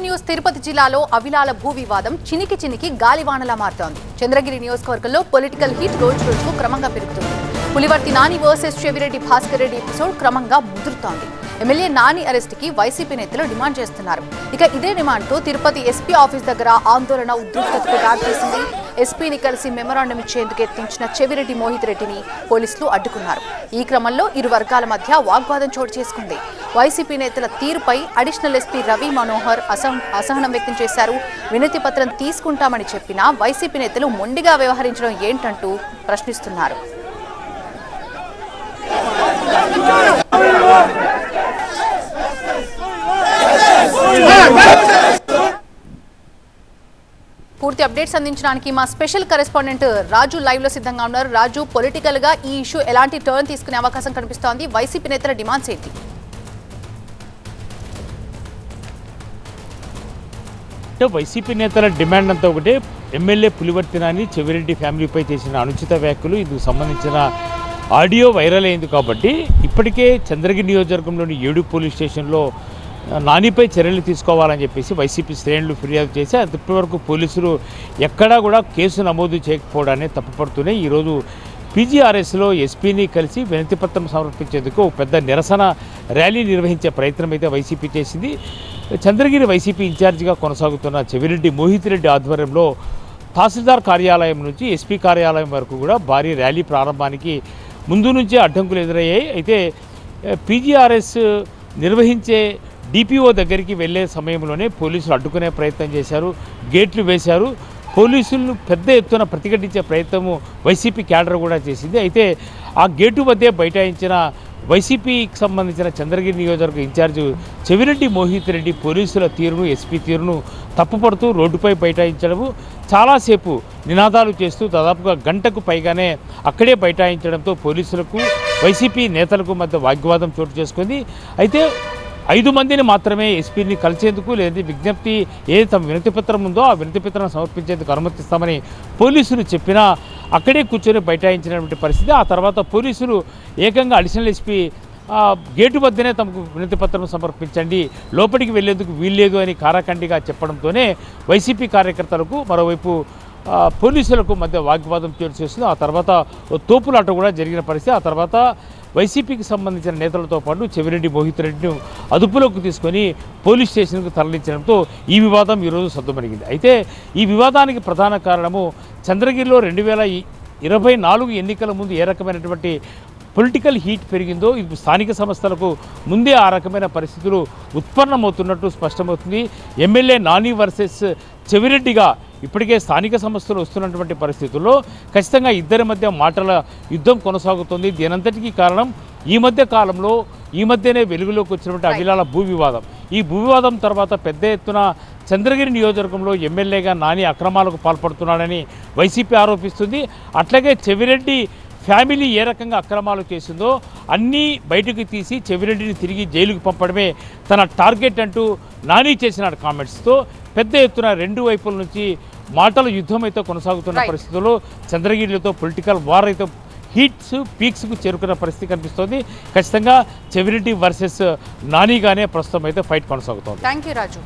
News Tirupati జిల్లాలో అవిలాల భూ వివాదం చినికి గాలివానలా మారుతోంది. చంద్రగిరి నియోజకవర్గంలో పొలిటికల్ హీట్ రోజు రోజుకు క్రమంగా పెరుగుతుంది. పులివర్తి నాని వర్సెస్ చెవిరెడ్డి భాస్కర్ రెడ్డి ఎపిసోడ్ క్రమంగా ముదురుతోంది. ఎమ్మెల్యే నాని అరెస్ట్ కి వైసీపీ నేతలు డిమాండ్ చేస్తున్నారు. ఇక ఇదే డిమాండ్తో తిరుపతి ఎస్పీ ఆఫీస్ దగ్గర ఆందోళన ఉద్రిక్తతకు దారితీసింది. ఎస్పీని కలిసి మెమరాండం ఇచ్చేందుకు యత్నించిన చెవిరెడ్డి మోహిత్ రెడ్డిని పోలీసులు అడ్డుకున్నారు. ఈ క్రమంలో ఇరు వర్గాల మధ్య వాగ్వాదం చోటు చేసుకుంది. వైసీపీ నేతల తీరుపై అడిషనల్ ఎస్పీ రవి మనోహర్ అసహనం వ్యక్తం చేశారు. వినతి పత్రం తీసుకుంటామని చెప్పినా వైసీపీ నేతలు మొండిగా వ్యవహరించడం ఏంటంటూ ప్రశ్నిస్తున్నారు. పూర్తి అప్డేట్స్ అందించడానికి మా స్పెషల్ కరెస్పాండెంట్ రాజు లైవ్ లో సిద్ధంగా ఉన్నారు. రాజు, పొలిటికల్ గా ఈ ఇష్యూ ఎలాంటి టర్న్ తీసుకునే అవకాశం కనిపిస్తోంది? వైసీపీ నేతల డిమాండ్స్ ఏంటి? వైసీపీ నేతల డిమాండ్ అంతా ఒకటే. ఎమ్మెల్యే పులివర్తి నాని చెవిరెడ్డి ఫ్యామిలీపై చేసిన అనుచిత వ్యాఖ్యలు, ఇందుకు సంబంధించిన ఆడియో వైరల్ అయింది కాబట్టి ఇప్పటికే చంద్రగిరి నియోజకవర్గంలోని 7 పోలీస్ స్టేషన్లో నానిపై చర్యలు తీసుకోవాలని చెప్పేసి వైసీపీ శ్రేణులు ఫిర్యాదు చేసి ఇప్పటివరకు పోలీసులు ఎక్కడా కూడా కేసు నమోదు చేయకపోవడాన్ని తప్పుపడుతూనే ఈరోజు పీజీఆర్ఎస్లో ఎస్పీని కలిసి వినతిపత్రం సమర్పించేందుకు పెద్ద నిరసన ర్యాలీ నిర్వహించే ప్రయత్నం అయితే వైసీపీ చేసింది. చంద్రగిరి వైసీపీ ఇన్ఛార్జిగా కొనసాగుతున్న చెవిరెడ్డి మోహిత్ రెడ్డి ఆధ్వర్యంలో తహసీల్దార్ కార్యాలయం నుంచి ఎస్పీ కార్యాలయం వరకు కూడా భారీ ర్యాలీ ప్రారంభానికి ముందు నుంచే అడ్డంకులు ఎదురయ్యాయి. అయితే పీజీఆర్ఎస్ నిర్వహించే డిపిఓ దగ్గరికి వెళ్ళే సమయంలోనే పోలీసులు అడ్డుకునే ప్రయత్నం చేశారు, గేట్లు వేశారు. పోలీసులను పెద్ద ఎత్తున ప్రతిఘటించే ప్రయత్నము వైసీపీ క్యాడర్ కూడా చేసింది. అయితే ఆ గేటు మధ్య బైఠాయించిన వైసీపీకి సంబంధించిన చంద్రగిరి నియోజకవర్గ ఇన్ఛార్జి చెవిరెడ్డి మోహిత్ రెడ్డి పోలీసుల తీరును, ఎస్పీ తీరును తప్పుపడుతూ రోడ్డుపై బైఠాయించడము, చాలాసేపు నినాదాలు చేస్తూ దాదాపుగా గంటకు పైగానే అక్కడే బైఠాయించడంతో పోలీసులకు వైసీపీ నేతలకు మధ్య వాగ్వాదం చోటు చేసుకుంది. అయితే 5 మందిని మాత్రమే ఎస్పీని కలిసేందుకు లేదా విజ్ఞప్తి ఏదైతే తమ వినతిపత్రం ఉందో ఆ వినతిపత్రం సమర్పించేందుకు అనుమతిస్తామని పోలీసులు చెప్పినా అక్కడే కూర్చొని బైఠాయించినటువంటి పరిస్థితి. ఆ తర్వాత పోలీసులు ఏకంగా అడిషనల్ ఎస్పీ గేటు వద్దనే తమకు వినతిపత్రం సమర్పించండి, లోపలికి వెళ్లేందుకు వీల్లేదు అని కారాఖండిగా చెప్పడంతోనే వైసీపీ కార్యకర్తలకు మరోవైపు పోలీసులకు మధ్య వాగ్వాదం చోటు చేస్తుంది. ఆ తర్వాత తోపులాట కూడా జరిగిన పరిస్థితి. ఆ తర్వాత వైసీపీకి సంబంధించిన నేతలతో పాటు చెవిరెడ్డి మోహిత్ రెడ్డిని అదుపులోకి తీసుకొని పోలీస్ స్టేషన్కు తరలించడంతో ఈ వివాదం ఈరోజు సద్దుమణిగింది. అయితే ఈ వివాదానికి ప్రధాన కారణము చంద్రగిరిలో 2024 ఎన్నికల ముందు ఏ రకమైనటువంటి పొలిటికల్ హీట్ పెరిగిందో ఇది స్థానిక సంస్థలకు ముందే ఆ రకమైన పరిస్థితులు ఉత్పన్నమవుతున్నట్టు స్పష్టమవుతుంది. ఎమ్మెల్యే నాని వర్సెస్ చెవిరెడ్డిగా ఇప్పటికే స్థానిక సంస్థలు వస్తున్నటువంటి పరిస్థితుల్లో ఖచ్చితంగా ఇద్దరి మధ్య మాటల యుద్ధం కొనసాగుతుంది. దీనంతటికీ కారణం ఈ మధ్యనే వెలుగులోకి వచ్చినటువంటి అవిలాల భూ వివాదం. ఈ భూ వివాదం తర్వాత పెద్ద ఎత్తున చంద్రగిరి నియోజకవర్గంలో ఎమ్మెల్యేగా నాని అక్రమాలకు పాల్పడుతున్నాడని వైసీపీ ఆరోపిస్తుంది. అట్లాగే చెవిరెడ్డి ఫ్యామిలీ ఏ రకంగా అక్రమాలు చేసిందో అన్నీ బయటకు తీసి చెవిరెడ్డిని తిరిగి జైలుకు పంపడమే తన టార్గెట్ అంటూ నాని చేసిన కామెంట్స్తో పెద్ద ఎత్తున 2 వైపుల నుంచి మాటల యుద్ధం అయితే కొనసాగుతున్న పరిస్థితుల్లో చంద్రగిరితో పొలిటికల్ వార్ అయితే పీక్స్కు చేరుకున్న పరిస్థితి కనిపిస్తోంది. ఖచ్చితంగా చెవిరెడ్డి వర్సెస్ నానిగానే ప్రస్తుతం అయితే ఫైట్ కొనసాగుతోంది. Thank you Raju.